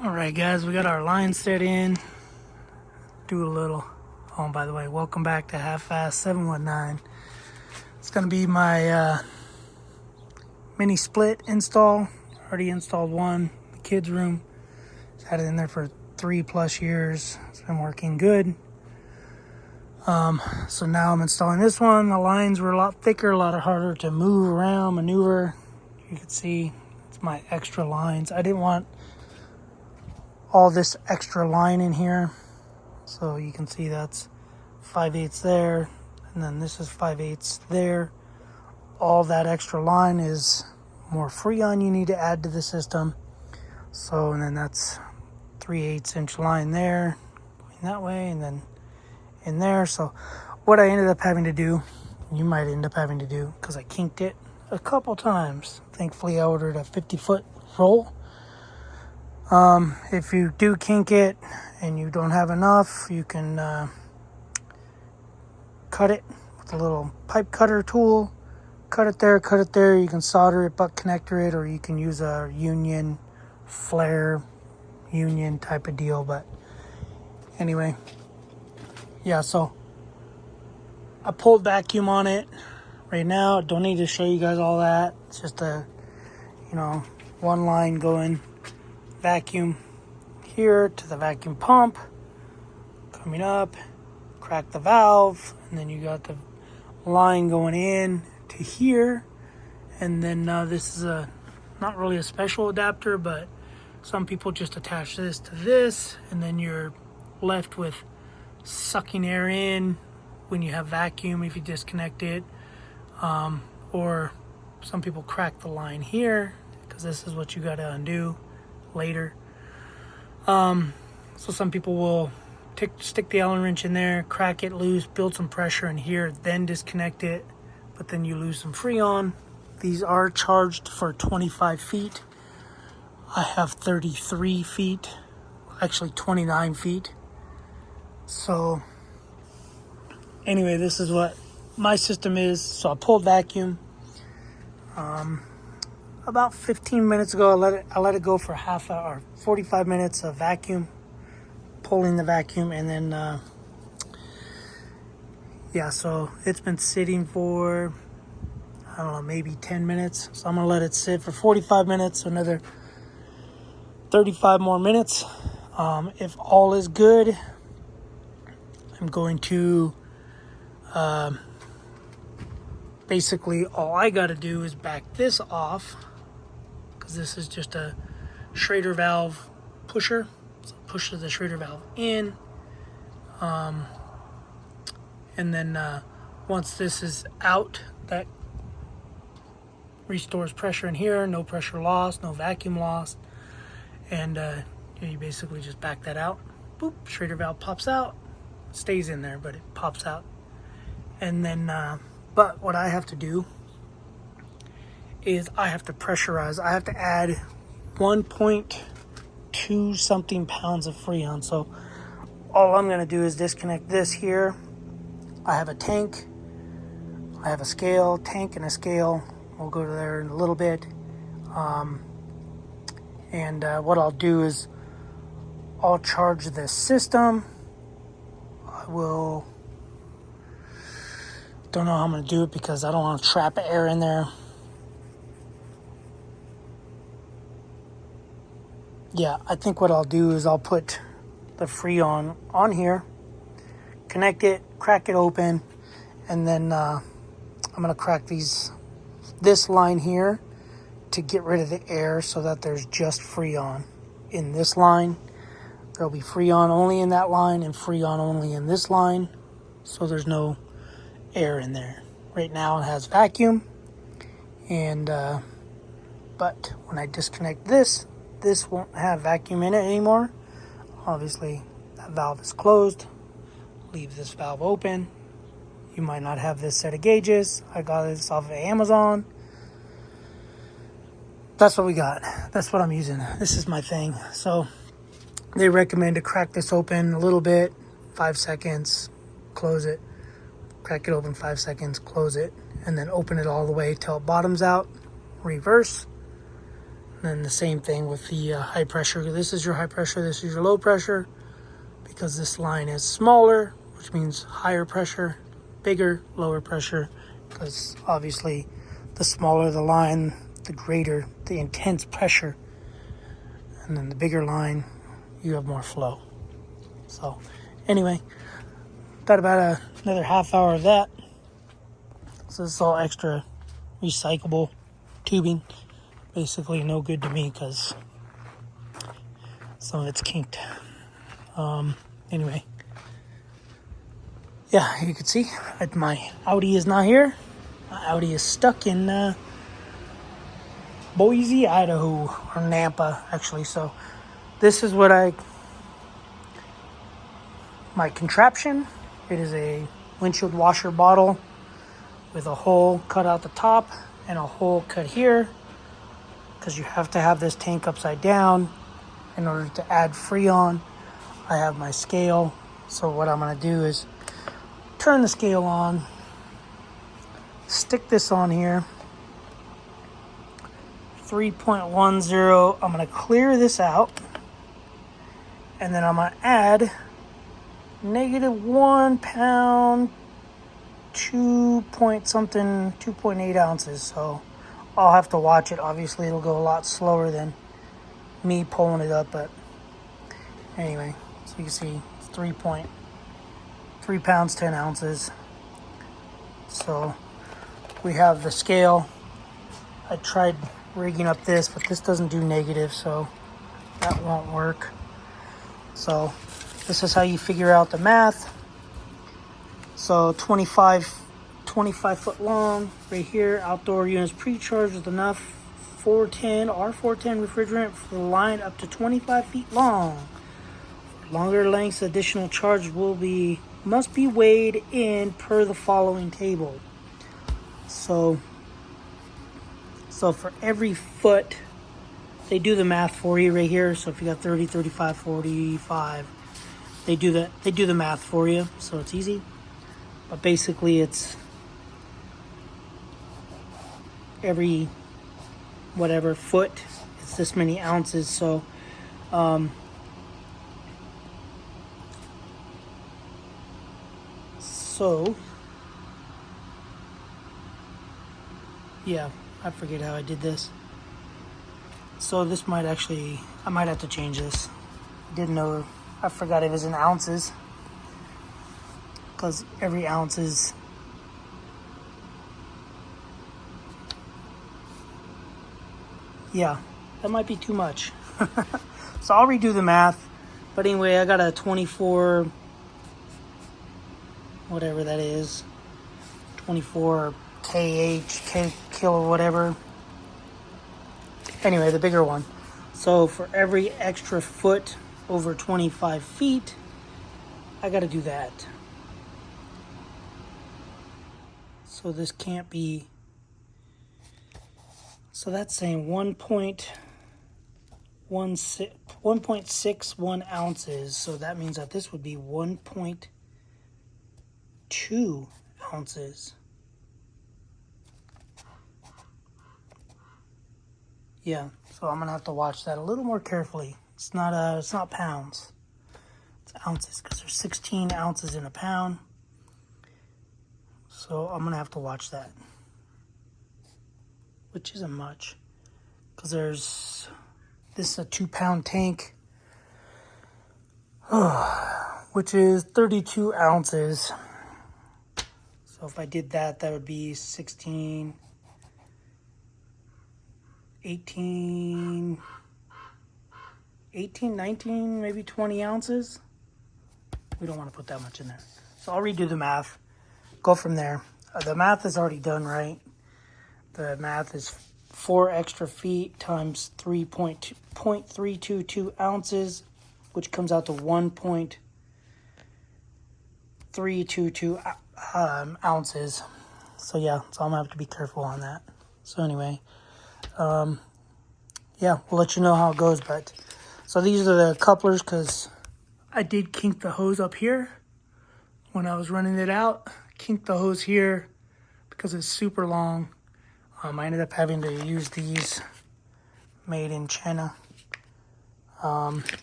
All right, guys, we got our line set in. Do a little. Oh, by the way, welcome back to Half Fast 719. It's gonna be my mini split install. Already installed one, the kids' room. Had it in there for 3+ years. It's been working good. So now I'm installing this one. The lines were a lot thicker, a lot harder to move around, maneuver. You can see it's my extra lines. I didn't want all this extra line in here. So you can see that's 5/8 there, and then this is 5/8 there. All that extra line is more Freon you need to add to the system. So, and then that's 3/8 inch line there, going that way, and then in there. So what I ended up having to do, you might end up having to do, because I kinked it a couple times. Thankfully I ordered a 50-foot roll. If you do kink it and you don't have enough, you can cut it with a little pipe cutter tool. Cut it there. You can solder it, butt connector it, or you can use a union, flare, union type of deal. But anyway, yeah, so I pulled vacuum on it right now. Don't need to show you guys all that. It's just a, one line going vacuum here to the vacuum pump, coming up, crack the valve, and then you got the line going in to here. And then this is not really a special adapter, but some people just attach this to this, and then you're left with sucking air in when you have vacuum if you disconnect it. Or some people crack the line here, because this is what you got to undo later. So some people will stick the Allen wrench in there, crack it loose, build some pressure in here, then disconnect it, but then you lose some Freon. These are charged for 25 feet. I have 33 feet, actually 29 feet. So anyway, this is what my system is. So I pulled vacuum. About 15 minutes ago, I let it go for half hour, or 45 minutes of vacuum, pulling the vacuum, and then so it's been sitting for, I don't know, maybe 10 minutes. So I'm gonna let it sit for 45 minutes, so another 35 more minutes. If all is good, I'm going to basically all I got to do is back this off, because this is just a Schrader valve pusher. So it pushes the Schrader valve in. And then once this is out, that restores pressure in here. No pressure lost, no vacuum lost. And you basically just back that out. Boop, Schrader valve pops out. Stays in there, but it pops out. And then, but what I have to do is I have to pressurize. I have to add 1.2 something pounds of Freon. So all I'm going to do is disconnect this here. I have a tank. I have a scale, tank and a scale. We'll go to there in a little bit. And what I'll do is I'll charge this system. Don't know how I'm going to do it because I don't want to trap air in there. Yeah, I think what I'll do is I'll put the Freon on here, connect it, crack it open, and then I'm going to crack this line here to get rid of the air so that there's just Freon in this line. There'll be Freon only in that line and Freon only in this line, so there's no air in there. Right now it has vacuum, and but when I disconnect this won't have vacuum in it anymore. Obviously that valve is closed. Leave this valve open. You might not have this set of gauges. I got this off of Amazon. That's what we got. That's what I'm using. This is my thing. So they recommend to crack this open a little bit, 5 seconds, close it, crack it open 5 seconds, close it, and then open it all the way till it bottoms out, reverse, And then the same thing with the high pressure. This is your high pressure, this is your low pressure. Because this line is smaller, which means higher pressure, bigger, lower pressure. Because obviously the smaller the line, the greater the intense pressure. And then the bigger line, you have more flow. So anyway, got about another half hour of that. So this is all extra recyclable tubing. Basically no good to me because some of it's kinked. Anyway, yeah, you can see my Audi is not here. My Audi is stuck in Boise, Idaho, or Nampa, actually. So this is what my contraption. It is a windshield washer bottle with a hole cut out the top and a hole cut here, because you have to have this tank upside down in order to add Freon. I have my scale, so what I'm going to do is turn the scale on, stick this on here, 3.10. I'm going to clear this out, and then I'm going to add -1 pound, 2.8 ounces. So I'll have to watch it. Obviously, it'll go a lot slower than me pulling it up, but anyway, so you can see it's 3 pounds, 10 ounces. So we have the scale. I tried rigging up this, but this doesn't do negative, so that won't work. So this is how you figure out the math. So 25 foot long right here. Outdoor units pre-charged with enough 410 R410 refrigerant for the line up to 25 feet long. Longer lengths, additional charge must be weighed in per the following table. So for every foot, they do the math for you right here. So if you got 30, 35, 45, they do the math for you. So it's easy. But basically, it's every whatever foot, it's this many ounces. So yeah, I forget how I did this. So this I might have to change this. Didn't know, I forgot it was in ounces, because every ounce is, yeah, that might be too much. So I'll redo the math. But anyway, I got a 24, whatever that is, 24 kilo, whatever. Anyway, the bigger one. So for every extra foot over 25 feet, I got to do that. So this can't be, so that's saying 1.61 ounces. So that means that this would be 1.2 ounces. Yeah, so I'm gonna have to watch that a little more carefully. It's not pounds, it's ounces, because there's 16 ounces in a pound. So I'm gonna have to watch that, which isn't much, because this is a 2-pound tank, which is 32 ounces. So if I did that, that would be 16, 18, 19, maybe 20 ounces. We don't want to put that much in there. So I'll redo the math, go from there. The math is already done, right? The math is 4 extra feet times 3.322 ounces, which comes out to 1.322 ounces. So yeah, so I'm gonna have to be careful on that. So anyway, yeah, we'll let you know how it goes. But so these are the couplers, because I did kink the hose up here when I was running it out. Kinked the hose here because it's super long. I ended up having to use these made in China.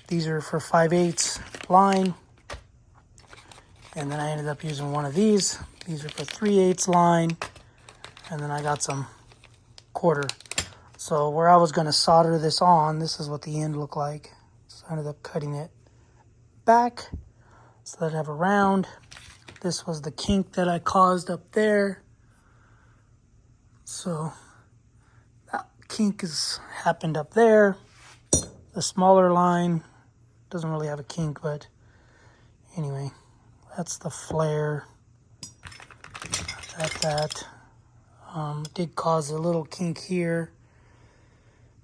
These are for 5/8 line. And then I ended up using one of these. These are for 3/8 line. And then I got some quarter. So where I was going to solder this on, this is what the end looked like. So I ended up cutting it back so that I have a round. This was the kink that I caused up there. So that kink has happened up there. The smaller line doesn't really have a kink, but anyway, that's the flare. That did cause a little kink here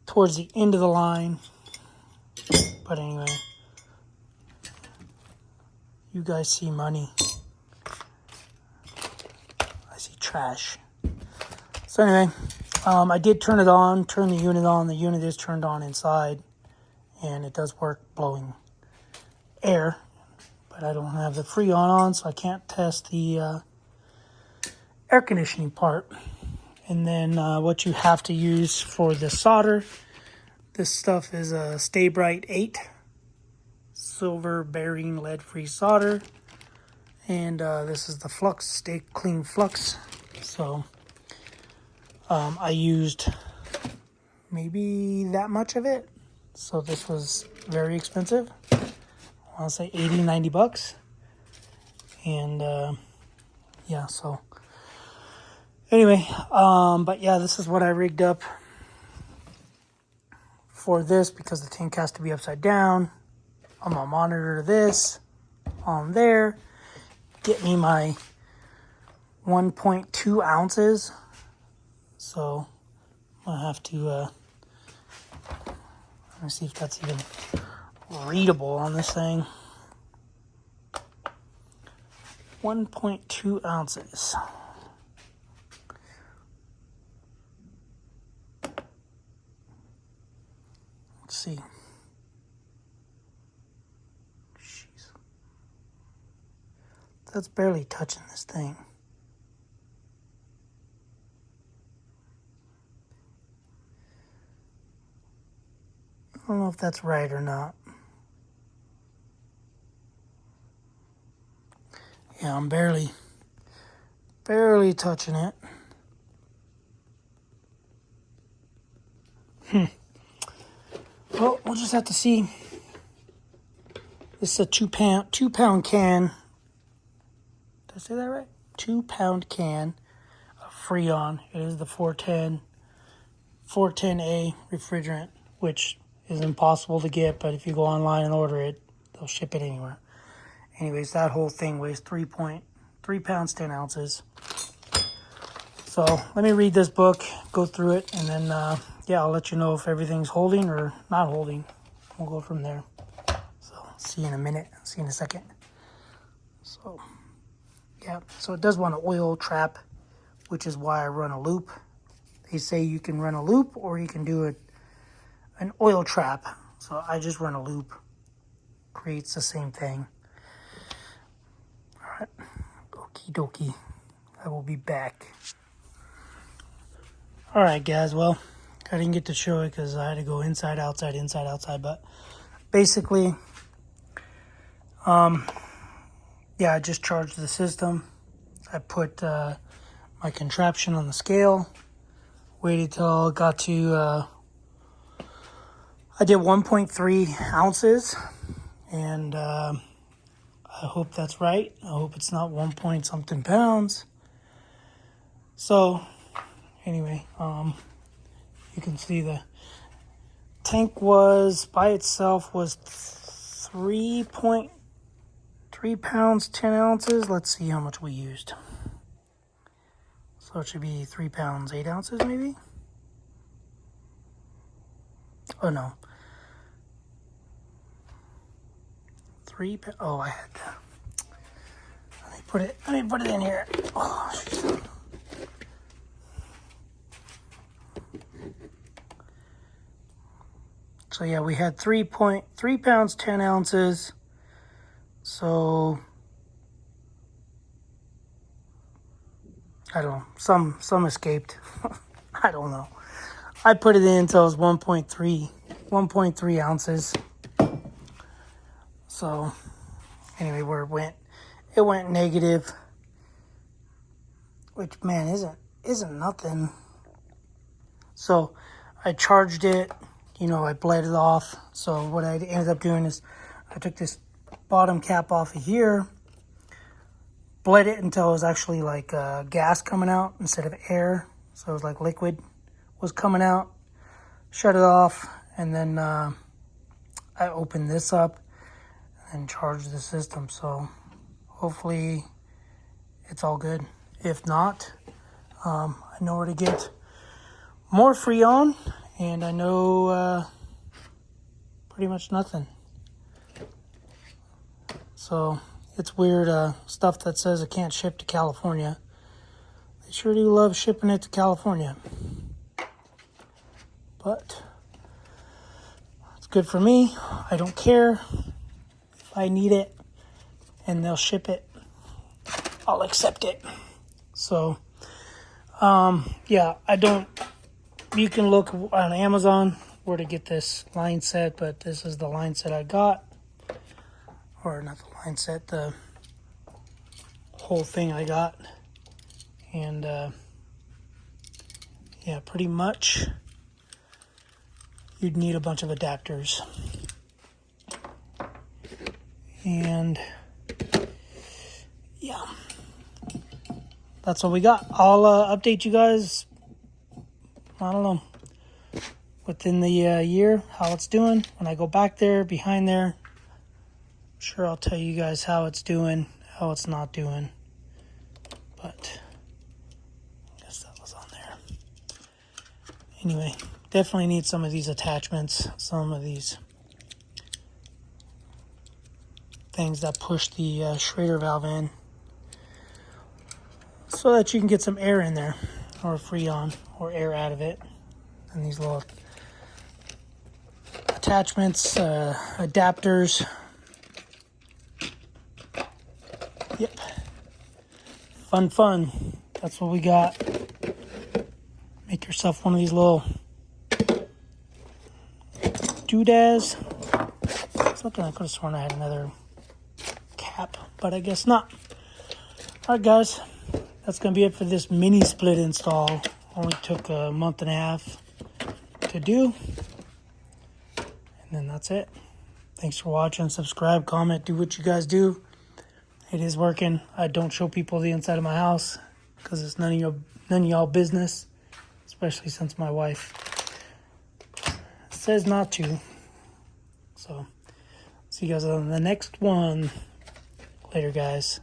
towards the end of the line. But anyway, you guys see money. I see trash. So anyway, I did turn it on, turn the unit on. The unit is turned on inside, and it does work blowing air. But I don't have the Freon on, so I can't test the air conditioning part. And then what you have to use for the solder, this stuff is a Stay Bright 8 silver bearing lead-free solder. And this is the Flux, Stay Clean Flux. So I used maybe that much of it. So this was very expensive. I want to say 80, 90 bucks. And yeah, so anyway, but yeah, this is what I rigged up for this because the tank has to be upside down. I'm gonna monitor this on there, get me my 1.2 ounces. So I'm gonna have to, let me see if that's even readable on this thing. 1.2 ounces. Let's see. Jeez. That's barely touching this thing. I don't know if that's right or not. Yeah, I'm barely touching it. Well, we'll just have to see. This is a 2-pound can. Did I say that right? 2-pound can of Freon. It is the 410A refrigerant, which is impossible to get, but if you go online and order it, they'll ship it anywhere. Anyways, that whole thing weighs 3 pounds, 10 ounces. So let me read this book, go through it, and then, yeah, I'll let you know if everything's holding or not holding. We'll go from there. So see you in a minute. See you in a second. So, yeah, so it does want an oil trap, which is why I run a loop. They say you can run a loop or you can do an oil trap. So I just run a loop. Creates the same thing. All right. Okie dokie. I will be back. All right, guys. Well, I didn't get to show it because I had to go inside, outside, inside, outside. But basically, yeah, I just charged the system. I put my contraption on the scale. Waited till it got to, I did 1.3 ounces. And I hope that's right. I hope it's not 1 point something pounds. So anyway, you can see the tank was by itself was 3.3 pounds, 10 ounces. Let's see how much we used. So it should be 3 pounds, 8 ounces maybe. Oh no. Oh, I had. Let me put it in here. Oh, geez. So yeah, we had 3.3 pounds, 10 ounces. So I don't know. Some escaped. I don't know. I put it in until it was 1.3 ounces. So anyway, where it went negative, which, man, isn't nothing. So I charged it, I bled it off. So what I ended up doing is I took this bottom cap off of here, bled it until it was actually like gas coming out instead of air. So it was like liquid was coming out, shut it off, and then I opened this up and charged the system. So hopefully it's all good. If not, I know where to get more Freon, and I know pretty much nothing. So it's weird, stuff that says it can't ship to California. They sure do love shipping it to California. But it's good for me. I don't care. If I need it and they'll ship it, I'll accept it. So, yeah, you can look on Amazon where to get this line set, but this is the line set I got. Or not the line set, the whole thing I got. And, yeah, pretty much you'd need a bunch of adapters. And, yeah, that's what we got. I'll update you guys, I don't know, within the year, how it's doing. When I go back there, behind there, I'm sure I'll tell you guys how it's doing, how it's not doing. But I guess that was on there. Anyway, definitely need some of these attachments, some of these things that push the Schrader valve in so that you can get some air in there, or Freon, or air out of it. And these little attachments, adapters. Yep. Fun. That's what we got. Make yourself one of these little doodads. Something I could have sworn I had another cap, but I guess not. Alright guys, that's going to be it for this mini split install. Only took a month and a half to do. And then that's it. Thanks for watching. Subscribe, comment, do what you guys do. It is working. I don't show people the inside of my house because it's none of y'all business, especially since my wife says not to. So, see you guys on the next one. Later, guys.